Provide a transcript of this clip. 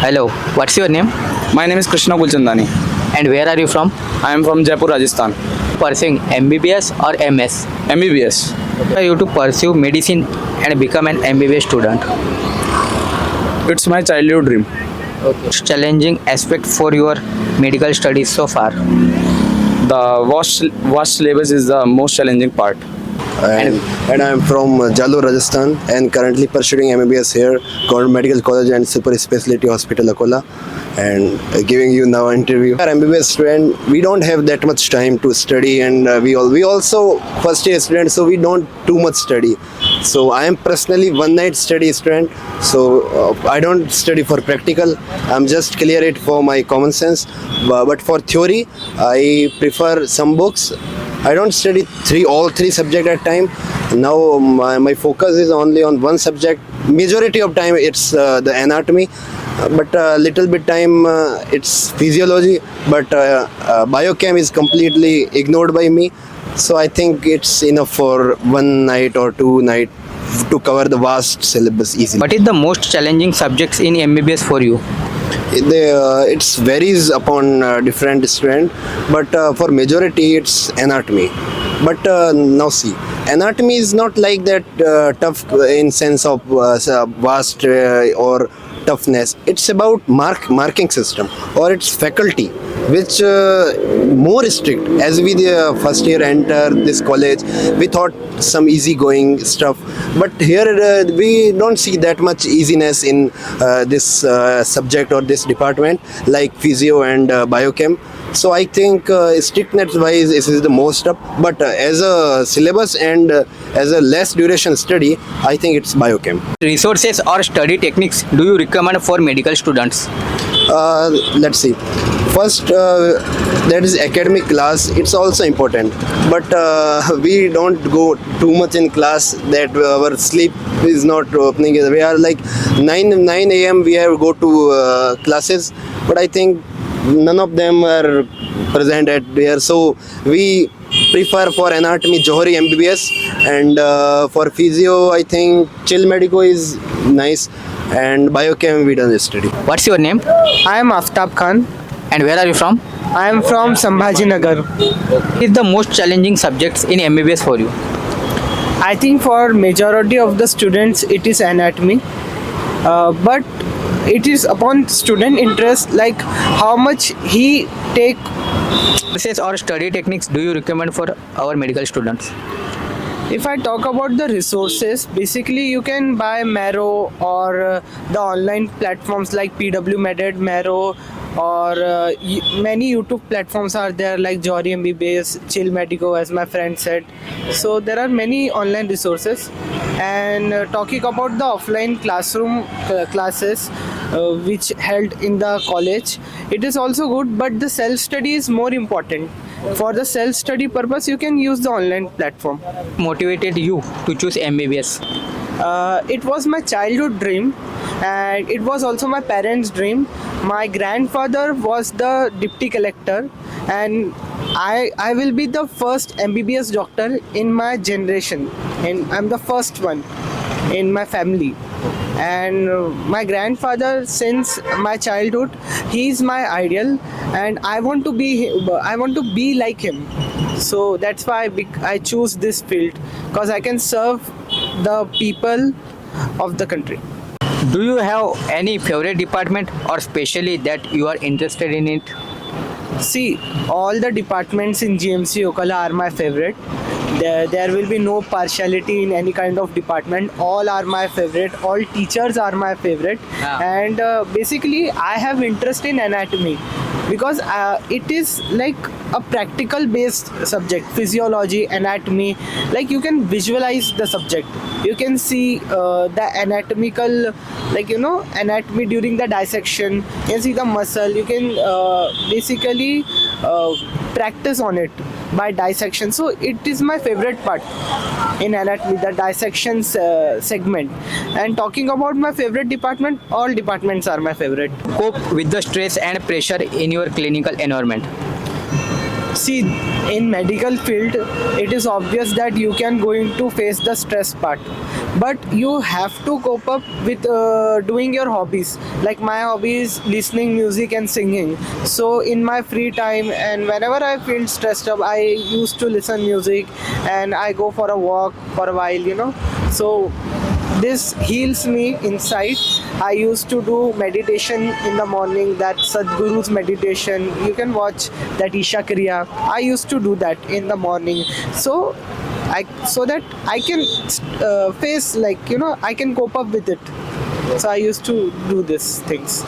Hello, what's your name My name is Krishna Gulchandani. and where are you from? I am from Jaipur, Rajasthan. Pursuing MBBS or MS? MBBS. Are you to pursue medicine and become an MBBS student? It's my childhood dream. Most challenging aspect for your medical studies so far? The vast syllabus is the most challenging part. And I'm from Jalore, Rajasthan, and currently pursuing MBBS here, Government Medical College and Super Speciality Hospital, Akola, and giving you now an interview. Our MBBS student, we don't have that much time to study, and we also first year students, so we don't too much study. So I am personally one night study student, so I don't study for practical. I'm just clear it for my common sense, but for theory, I prefer some books. I don't study all three subjects at time. Now my focus is only on one subject. Majority of time it's the anatomy, but little bit time it's physiology. But biochem is completely ignored by me. So I think it's enough for one night or two night to cover the vast syllabus easily. What is the most challenging subjects in MBBS for you? It varies upon different student, but for majority it's anatomy. But now see, anatomy is not like that tough in sense of vast or toughness. It's about marking system or its faculty, which more strict. As we the first year enter this college, we thought some easygoing stuff, but here we don't see that much easiness in this subject or this department like physio and biochem. So I think strictness wise this is the most up, but as a syllabus and as a less duration study, I think it's biochem. Resources or study techniques do you recommend for medical students? Let's see. First, that is academic class. It's also important, but we don't go too much in class that our sleep is not opening. We are like 9 a.m. we have go to classes, but I think none of them are present at there. So we prefer for anatomy Johari MBBS, and for physio I think Chill Medico is nice, and biochem we done study. What's your name I am Aftab Khan. and where are you from? I am from Sambhajinagar. What is the most challenging subjects in MBBS for you? I think for majority of the students it is anatomy, but it is upon student interest, like how much he take. Resources or study techniques do you recommend for our medical students? If I talk about the resources, basically you can buy Mero or the online platforms like PW Meded, Mero, or many YouTube platforms are there like Johari MBBS, Chill Medico, as my friend said. So there are many online resources. And talking about the offline classroom classes which held in the college, it is also good, but the self-study is more important. For the self-study purpose, you can use the online platform. Motivated you to choose MBBS? It was my childhood dream, and it was also my parents' dream. My grandfather was the deputy collector, and I will be the first MBBS doctor in my generation, and I'm the first one in my family. And my grandfather, since my childhood, he is my ideal, and I want to be like him. So that's why I choose this field, because I can serve the people of the country. Do you have any favorite department or specially that you are interested in it? See, all the departments in GMC Okala are my favorite. There will be no partiality in any kind of department. All are my favorite. All teachers are my favorite. And basically, I have interest in anatomy because it is like a practical based subject. Physiology, anatomy, like you can visualize the subject. You can see the anatomical, like anatomy during the dissection. You can see the muscle. You can basically practice on it by dissection. So it is my favorite part in anatomy, the dissection segment. And talking about my favorite department, all departments are my favorite. Cope with the stress and pressure in your clinical environment? See, in medical field, it is obvious that you can going to face the stress part, but you have to cope up with doing your hobbies. Like my hobby is listening music and singing. So in my free time and whenever I feel stressed up, I used to listen music and I go for a walk for a while. So this heals me inside. I used to do meditation in the morning, that Sadhguru's meditation. You can watch that Isha Kriya. I used to do that in the morning. So that I can face, I can cope up with it. So I used to do these things.